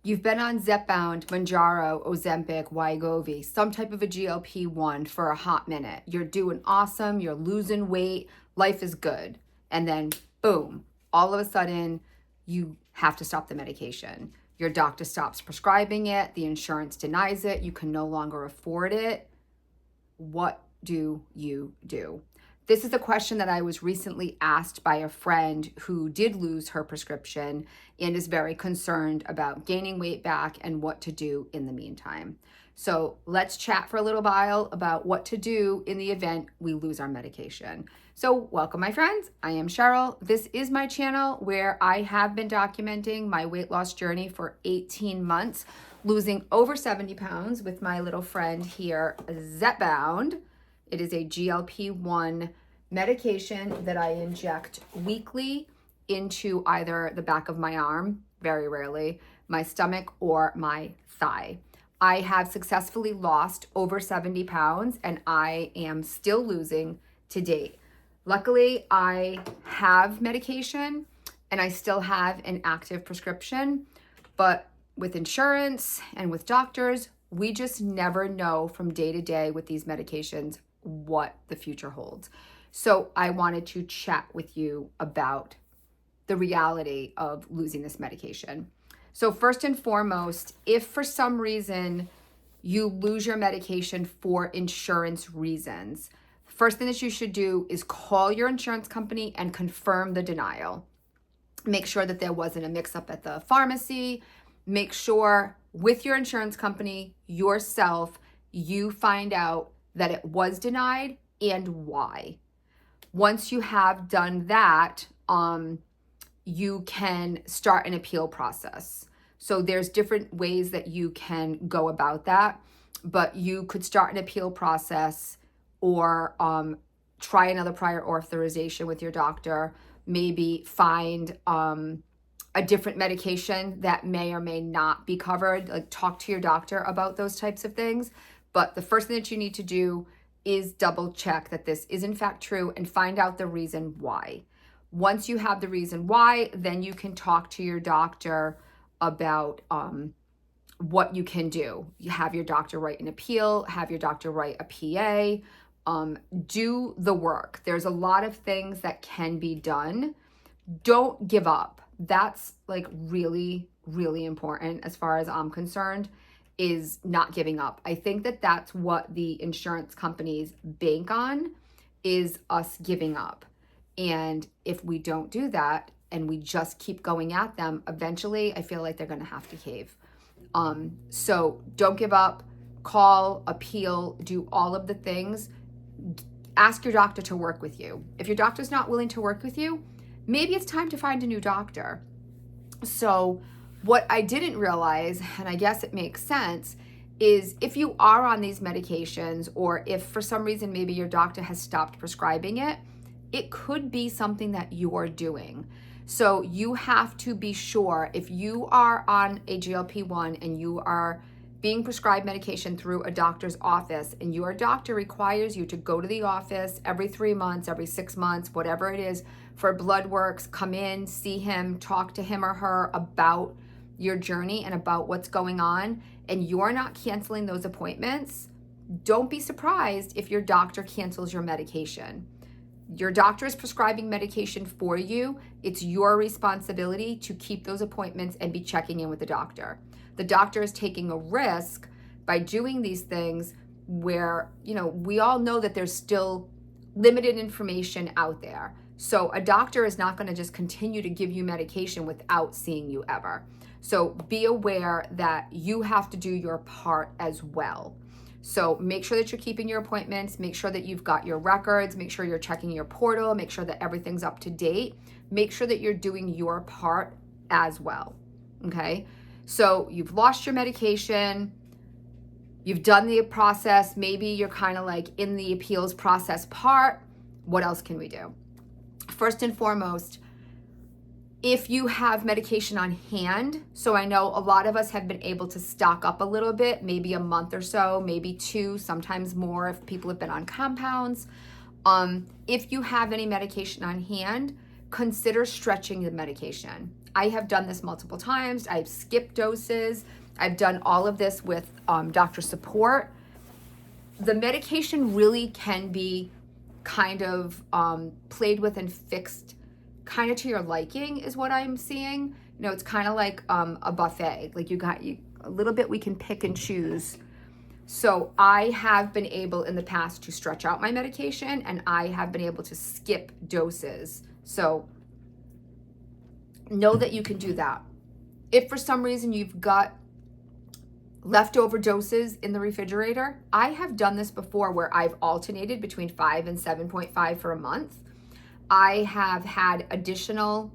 You've been on Zepbound, Mounjaro, Ozempic, Wegovy, some type of a GLP1 for a hot minute. You're doing awesome, you're losing weight, life is good. And then boom, all of a sudden you have to stop the medication. Your doctor stops prescribing it, the insurance denies it, you can no longer afford it. What do you do? This is a question that I was recently asked by a friend who did lose her prescription and is very concerned about gaining weight back and what to do in the meantime. So let's chat for a little while about what to do in the event we lose our medication. So welcome, my friends. I am Cheryl. This is my channel where I have been documenting my weight loss journey for 18 months, losing over 70 pounds with my little friend here, Zepbound. It is a GLP1 medication that I inject weekly into either the back of my arm, very rarely, my stomach, or my thigh. I have successfully lost over 70 pounds and I am still losing to date. Luckily, I have medication and I still have an active prescription, but with insurance and with doctors, we just never know from day to day with these medications what the future holds. So I wanted to chat with you about the reality of losing this medication. So first and foremost, if for some reason you lose your medication for insurance reasons, first thing that you should do is call your insurance company and confirm the denial. Make sure that there wasn't a mix-up at the pharmacy. Make sure with your insurance company yourself, you find out that it was denied and why. Once you have done that, you can start an appeal process. So there's different ways that you can go about that, but you could start an appeal process or try another prior authorization with your doctor, maybe find a different medication that may or may not be covered, like talk to your doctor about those types of things. But the first thing that you need to do is double check that this is in fact true and find out the reason why. Once you have the reason why, then you can talk to your doctor about what you can do. You have your doctor write an appeal, have your doctor write a PA, do the work. There's a lot of things that can be done. Don't give up. That's like really, really important as far as I'm concerned, is not giving up. I think that that's what the insurance companies bank on, is us giving up. And if we don't do that and we just keep going at them, eventually I feel like they're going to have to cave. So don't give up, call, appeal, do all of the things. Ask your doctor to work with you. If your doctor's not willing to work with you, maybe it's time to find a new doctor. So what I didn't realize, and I guess it makes sense, is if you are on these medications, or if for some reason maybe your doctor has stopped prescribing it, it could be something that you're doing. So you have to be sure, if you are on a GLP-1 and you are being prescribed medication through a doctor's office and your doctor requires you to go to the office every 3 months, every 6 months, whatever it is, for blood works, come in, see him, talk to him or her about your journey and about what's going on, and you're not canceling those appointments, don't be surprised if your doctor cancels your medication. Your doctor is prescribing medication for you. It's your responsibility to keep those appointments and be checking in with the doctor. The doctor is taking a risk by doing these things where, we all know that there's still limited information out there. So a doctor is not going to just continue to give you medication without seeing you ever. So be aware that you have to do your part as well. So make sure that you're keeping your appointments, make sure that you've got your records, make sure you're checking your portal, make sure that everything's up to date, make sure that you're doing your part as well, okay? So you've lost your medication, you've done the process, maybe you're kind of like in the appeals process part. What else can we do? First and foremost, if you have medication on hand, so I know a lot of us have been able to stock up a little bit, maybe a month or so, maybe 2, sometimes more if people have been on compounds. If you have any medication on hand, consider stretching the medication. I have done this multiple times. I've skipped doses. I've done all of this with doctor support. The medication really can be kind of played with and fixed kind of to your liking is what I'm seeing. It's kind of like a buffet. Like you a little bit we can pick and choose. So I have been able in the past to stretch out my medication, and I have been able to skip doses. So know that you can do that. If for some reason you've got leftover doses in the refrigerator, I have done this before where I've alternated between 5 and 7.5 for a month. I have had additional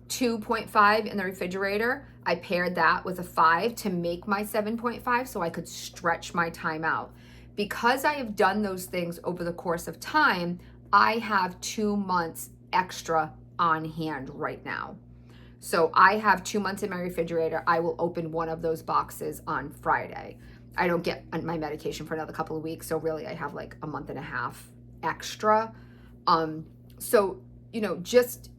2.5 in the refrigerator. I paired that with a 5 to make my 7.5 so I could stretch my time out. Because I have done those things over the course of time, I have 2 months extra on hand right now. So I have 2 months in my refrigerator. I will open one of those boxes on Friday. I don't get my medication for another couple of weeks, so really I have like a month and a half extra. So, just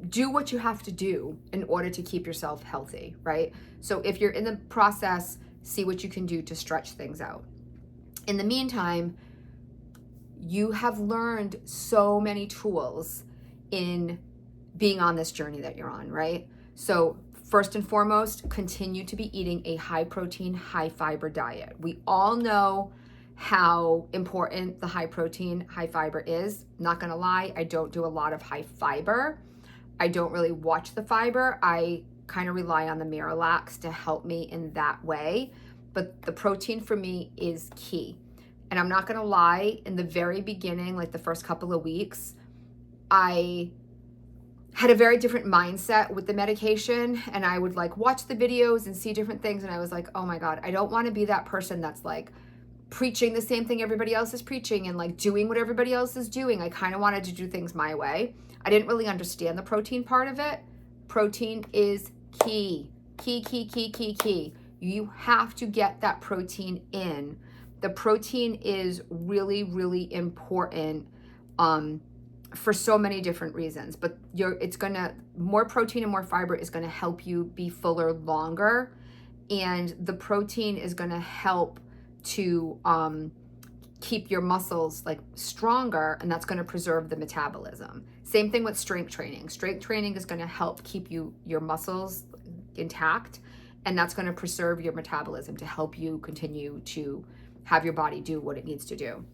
do what you have to do in order to keep yourself healthy, right? So if you're in the process, see what you can do to stretch things out. In the meantime, you have learned so many tools in being on this journey that you're on, right? So first and foremost, continue to be eating a high protein, high fiber diet. We all know how important the high protein, high fiber is. Not gonna lie, I don't do a lot of high fiber. I don't really watch the fiber. I kind of rely on the Miralax to help me in that way. But the protein for me is key. And I'm not gonna lie, in the very beginning, like the first couple of weeks, I had a very different mindset with the medication, and I would like watch the videos and see different things, and I was like, oh my God, I don't want to be that person that's like preaching the same thing everybody else is preaching and like doing what everybody else is doing. I kind of wanted to do things my way. I didn't really understand the protein part of it. Protein is key. Key. You have to get that protein in. The protein is really, really important for so many different reasons, but more protein and more fiber is gonna help you be fuller longer, and the protein is gonna help to keep your muscles like stronger, and that's gonna preserve the metabolism. Same thing with strength training. Strength training is gonna help keep your muscles intact, and that's gonna preserve your metabolism to help you continue to have your body do what it needs to do.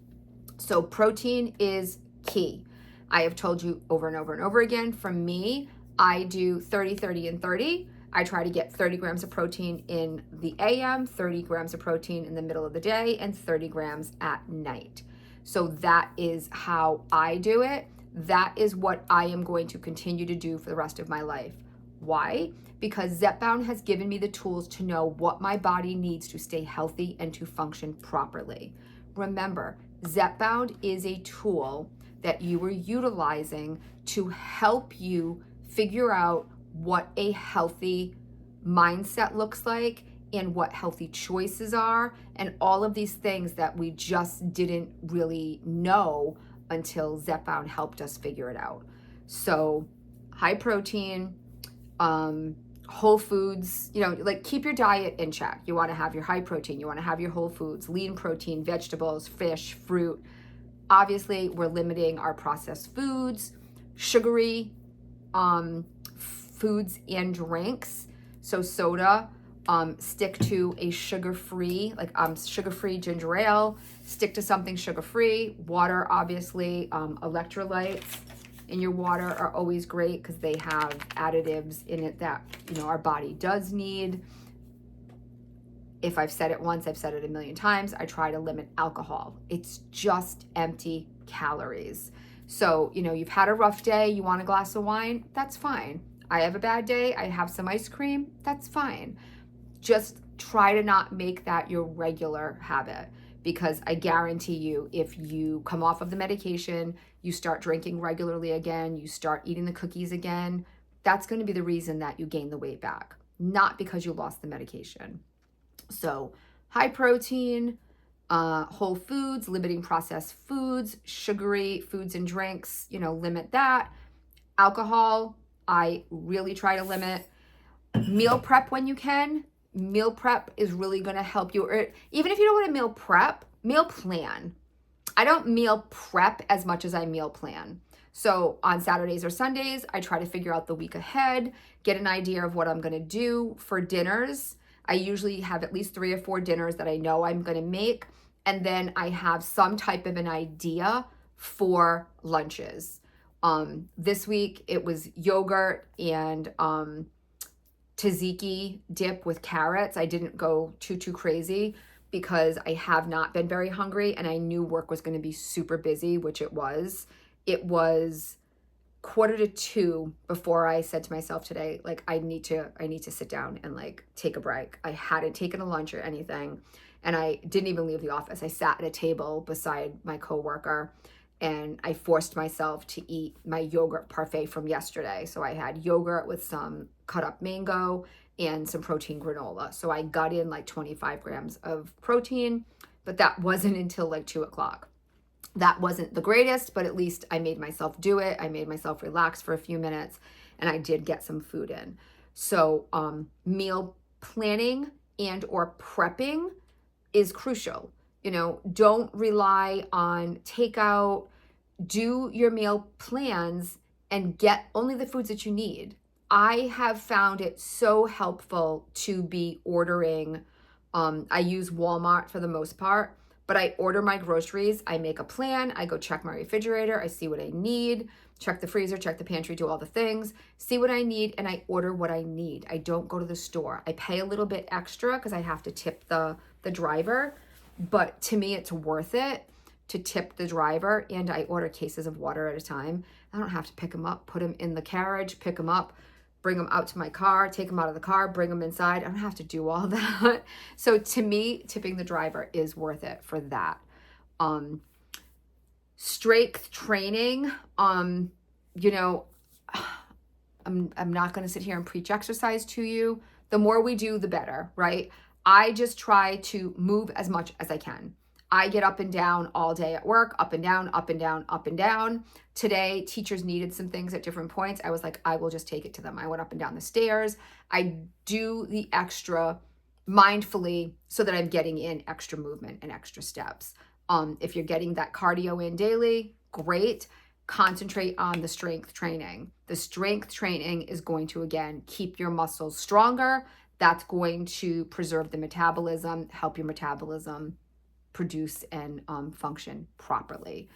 So protein is key. I have told you over and over and over again, for me, I do 30, 30, and 30. I try to get 30 grams of protein in the AM, 30 grams of protein in the middle of the day, and 30 grams at night. So that is how I do it. That is what I am going to continue to do for the rest of my life. Why? Because Zepbound has given me the tools to know what my body needs to stay healthy and to function properly. Remember, Zepbound is a tool that you are utilizing to help you figure out what a healthy mindset looks like and what healthy choices are, and all of these things that we just didn't really know until Zepbound helped us figure it out. So high protein, whole foods, like keep your diet in check. You want to have your high protein, you want to have your whole foods, lean protein, vegetables, fish, fruit. Obviously, we're limiting our processed foods, sugary foods and drinks. So soda, stick to a sugar-free, like sugar-free ginger ale, stick to something sugar-free. Water, obviously, electrolytes in your water are always great because they have additives in it that, our body does need. If I've said it once, I've said it a million times. I try to limit alcohol. It's just empty calories. So, you've had a rough day, you want a glass of wine, that's fine. I have a bad day, I have some ice cream, that's fine. Just try to not make that your regular habit, because I guarantee you, if you come off of the medication, you start drinking regularly again, you start eating the cookies again, that's going to be the reason that you gain the weight back, not because you lost the medication. So high protein, whole foods, limiting processed foods, sugary foods and drinks, limit that. Alcohol, I really try to limit. Meal prep when you can. Meal prep is really going to help you. Or even if you don't want to meal prep, meal plan. I don't meal prep as much as I meal plan. So on Saturdays or Sundays, I try to figure out the week ahead, get an idea of what I'm going to do for dinners. I usually have at least 3 or 4 dinners that I know I'm going to make. And then I have some type of an idea for lunches. This week it was yogurt and tzatziki dip with carrots. I didn't go too crazy because I have not been very hungry and I knew work was going to be super busy, which it was. It was 1:45 before I said to myself today, like, I need to sit down and like take a break. I hadn't taken a lunch or anything, and I didn't even leave the office. I sat at a table beside my coworker and I forced myself to eat my yogurt parfait from yesterday. So I had yogurt with some cut up mango and some protein granola. So I got in like 25 grams of protein, but that wasn't until like 2:00. That wasn't the greatest, but at least I made myself do it. I made myself relax for a few minutes and I did get some food in. So meal planning and or prepping is crucial. You know, don't rely on takeout. Do your meal plans and get only the foods that you need. I have found it so helpful to be ordering. I use Walmart for the most part, but I order my groceries. I make a plan. I go check my refrigerator. I see what I need, check the freezer, check the pantry, do all the things, see what I need, and I order what I need. I don't go to the store. I pay a little bit extra because I have to tip the driver, but to me, it's worth it to tip the driver, and I order cases of water at a time. I don't have to pick them up, put them in the carriage, pick them up, bring them out to my car, take them out of the car, bring them inside. I don't have to do all that. So to me, tipping the driver is worth it for that. Strength training, you know, I'm not going to sit here and preach exercise to you. The more we do, the better, right? I just try to move as much as I can. I get up and down all day at work, up and down, up and down, up and down. Today, teachers needed some things at different points. I was like, I will just take it to them. I went up and down the stairs. I do the extra mindfully so that I'm getting in extra movement and extra steps. If you're getting that cardio in daily, great. Concentrate on the strength training. The strength training is going to, again, keep your muscles stronger. That's going to preserve the metabolism, help your metabolism produce and function properly.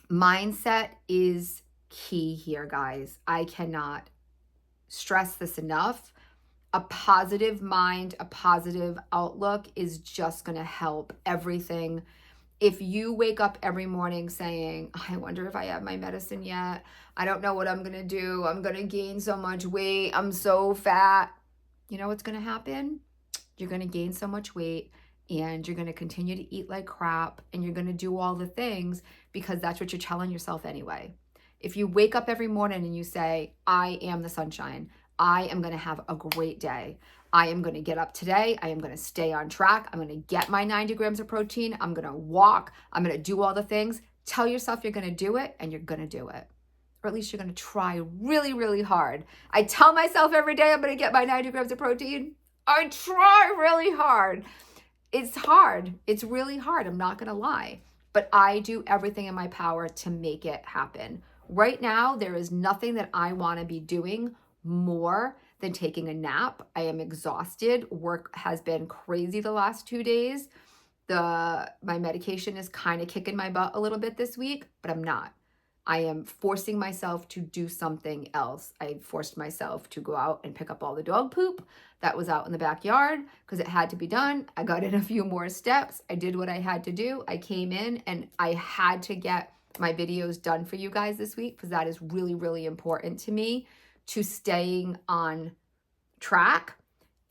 Mindset is key here, guys. I cannot stress this enough. A positive mind, a positive outlook is just going to help everything. If you wake up every morning saying, I wonder if I have my medicine yet. I don't know what I'm going to do. I'm going to gain so much weight. I'm so fat. You know what's going to happen? You're going to gain so much weight and you're going to continue to eat like crap and you're going to do all the things because that's what you're telling yourself anyway. If you wake up every morning and you say, I am the sunshine, I am going to have a great day. I am going to get up today. I am going to stay on track. I'm going to get my 90 grams of protein. I'm going to walk. I'm going to do all the things. Tell yourself you're going to do it and you're going to do it. Or at least you're going to try really, really hard. I tell myself every day I'm going to get my 90 grams of protein. I try really hard. It's hard. It's really hard. I'm not going to lie. But I do everything in my power to make it happen. Right now, there is nothing that I want to be doing more than taking a nap. I am exhausted. Work has been crazy the last 2 days. My medication is kind of kicking my butt a little bit this week, but I'm not. I am forcing myself to do something else. I forced myself to go out and pick up all the dog poop that was out in the backyard because it had to be done. I got in a few more steps. I did what I had to do. I came in and I had to get my videos done for you guys this week because that is really, really important to me, to staying on track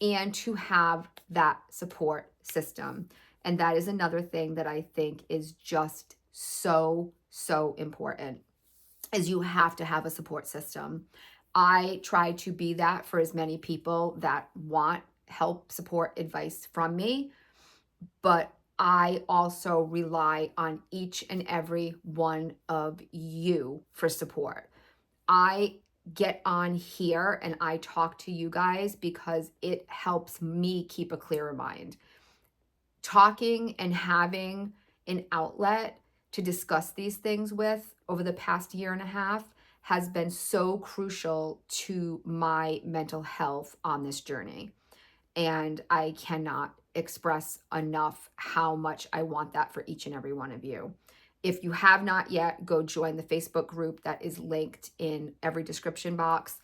and to have that support system. And that is another thing that I think is just so important, is you have to have a support system. I try to be that for as many people that want help, support, advice from me, but I also rely on each and every one of you for support. I get on here and I talk to you guys because it helps me keep a clearer mind. Talking and having an outlet to discuss these things with over the past year and a half has been so crucial to my mental health on this journey. And I cannot express enough how much I want that for each and every one of you. If you have not yet, go join the Facebook group that is linked in every description box.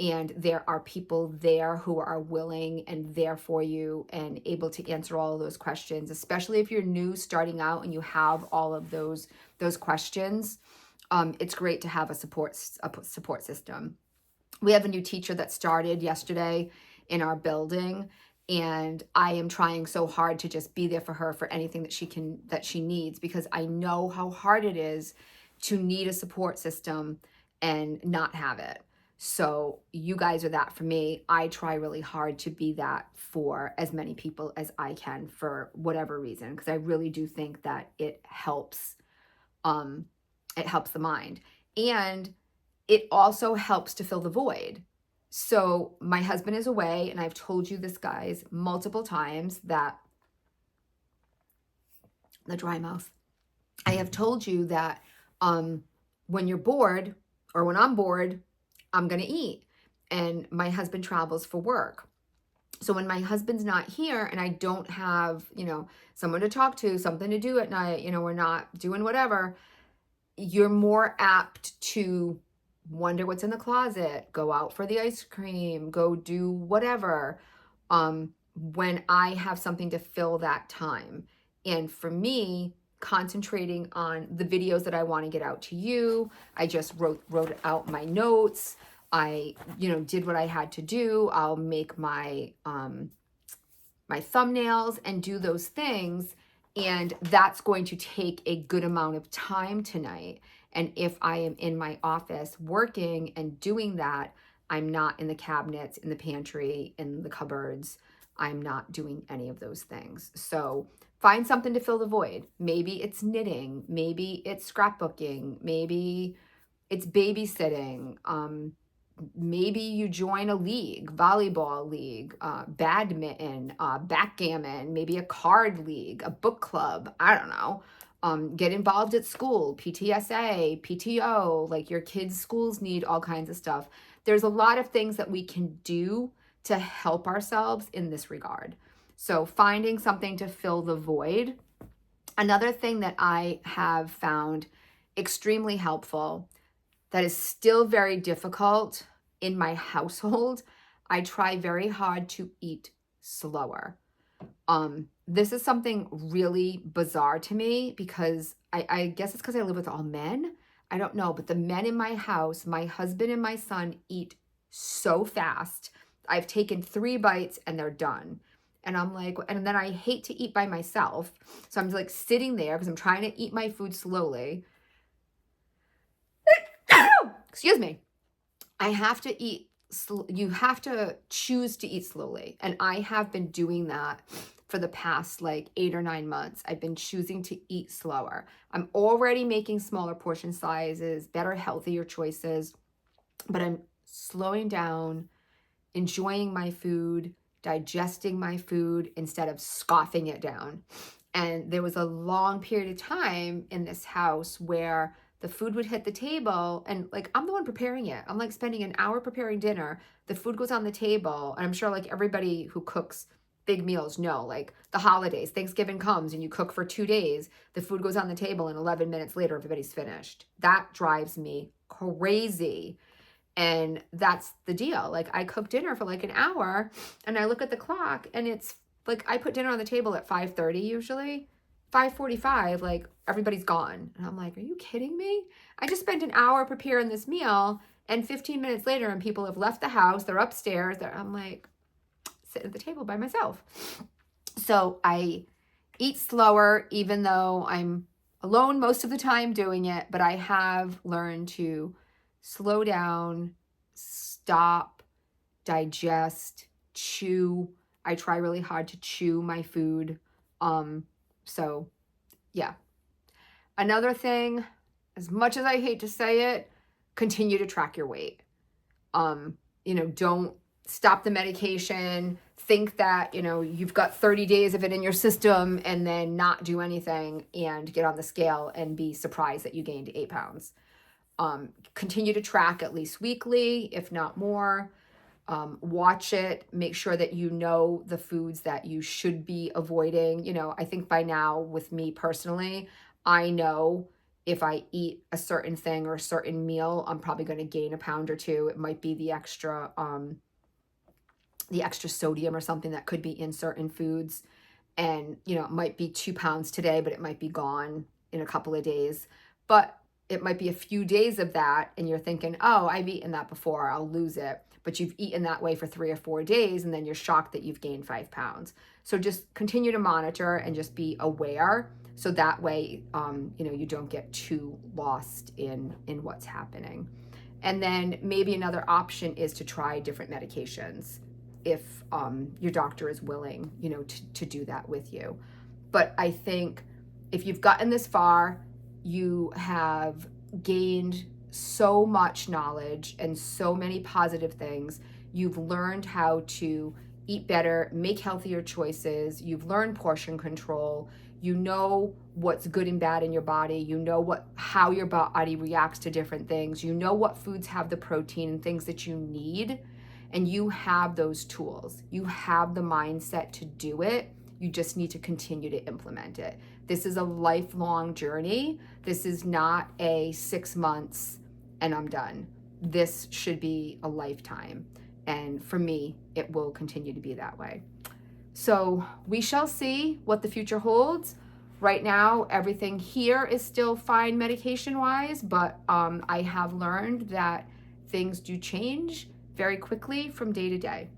And there are people there who are willing and there for you and able to answer all of those questions, especially if you're new starting out and you have all of those questions. It's great to have a support system. We have a new teacher that started yesterday in our building, and I am trying so hard to just be there for her for anything that she needs, because I know how hard it is to need a support system and not have it. So you guys are that for me. I try really hard to be that for as many people as I can for whatever reason, because I really do think that it helps the mind. And it also helps to fill the void. So my husband is away, and I've told you this, guys, multiple times, that the dry mouth. I have told you that when you're bored, or when I'm bored, I'm going to eat. And my husband travels for work. So when my husband's not here and I don't have, someone to talk to, something to do at night, we're not doing whatever, you're more apt to wonder what's in the closet, go out for the ice cream, go do whatever, when I have something to fill that time. And for me, concentrating on the videos that I want to get out to you, I just wrote out my notes. I, did what I had to do. I'll make my my thumbnails and do those things. And that's going to take a good amount of time tonight. And if I am in my office working and doing that, I'm not in the cabinets, in the pantry, in the cupboards. I'm not doing any of those things. So find something to fill the void. Maybe it's knitting. Maybe it's scrapbooking. Maybe it's babysitting. Maybe you join a league, volleyball league, badminton, backgammon, maybe a card league, a book club. I don't know. Get involved at school, PTSA, PTO, like your kids' schools need all kinds of stuff. There's a lot of things that we can do to help ourselves in this regard. So finding something to fill the void. Another thing that I have found extremely helpful that is still very difficult in my household, I try very hard to eat slower. This is something really bizarre to me, because I guess it's because I live with all men. I don't know, but the men in my house, my husband and my son, eat so fast. I've taken 3 bites and they're done. And I'm like, and then I hate to eat by myself. So I'm like sitting there because I'm trying to eat my food slowly. Excuse me. I have to eat, you have to choose to eat slowly. And I have been doing that for the past 8 or 9 months. I've been choosing to eat slower. I'm already making smaller portion sizes, better, healthier choices, but I'm slowing down, enjoying my food, digesting my food instead of scoffing it down. And there was a long period of time in this house where the food would hit the table and I'm the one preparing it. I'm spending an hour preparing dinner. The food goes on the table. And I'm sure everybody who cooks big meals know, the holidays, Thanksgiving comes and you cook for 2 days. The food goes on the table and 11 minutes later, everybody's finished. That drives me crazy. And that's the deal. I cook dinner for an hour and I look at the clock and it's I put dinner on the table at 5:30 usually. 5:45, everybody's gone. And I'm like, are you kidding me? I just spent an hour preparing this meal and 15 minutes later and people have left the house. They're upstairs. I'm sitting at the table by myself. So I eat slower, even though I'm alone most of the time doing it. But I have learned to slow down, stop, digest, chew. I try really hard to chew my food. So yeah. Another thing, as much as I hate to say it, continue to track your weight. Don't stop the medication, think that, you've got 30 days of it in your system and then not do anything and get on the scale and be surprised that you gained 8 pounds. Continue to track at least weekly, if not more. Watch it, make sure that you know the foods that you should be avoiding. I think by now with me personally, I know if I eat a certain thing or a certain meal, I'm probably going to gain a pound or two. It might be the extra sodium or something that could be in certain foods. And, it might be 2 pounds today, but it might be gone in a couple of days. But it might be a few days of that. And you're thinking, oh, I've eaten that before, I'll lose it. But you've eaten that way for 3 or 4 days. And then you're shocked that you've gained 5 pounds. So just continue to monitor and just be aware. So that way, you don't get too lost in what's happening. And then maybe another option is to try different medications if your doctor is willing, to do that with you. But I think if you've gotten this far, you have gained so much knowledge and so many positive things. You've learned how to eat better, make healthier choices. You've learned portion control. You know what's good and bad in your body. You know how your body reacts to different things. You know what foods have the protein and things that you need. And you have those tools. You have the mindset to do it. You just need to continue to implement it. This is a lifelong journey. This is not a 6 months and I'm done. This should be a lifetime. And for me, it will continue to be that way. So we shall see what the future holds. Right now, everything here is still fine medication-wise, but I have learned that things do change very quickly from day to day.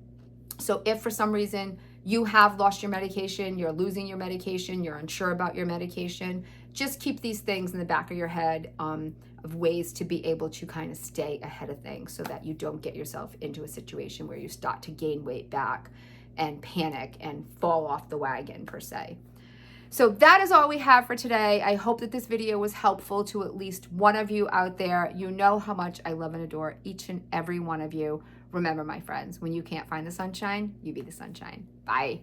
So if for some reason you have lost your medication, you're losing your medication, you're unsure about your medication, just keep these things in the back of your head of ways to be able to kind of stay ahead of things so that you don't get yourself into a situation where you start to gain weight back and panic and fall off the wagon per se. So that is all we have for today. I hope that this video was helpful to at least one of you out there. You know how much I love and adore each and every one of you. Remember, my friends, when you can't find the sunshine, you be the sunshine. Bye.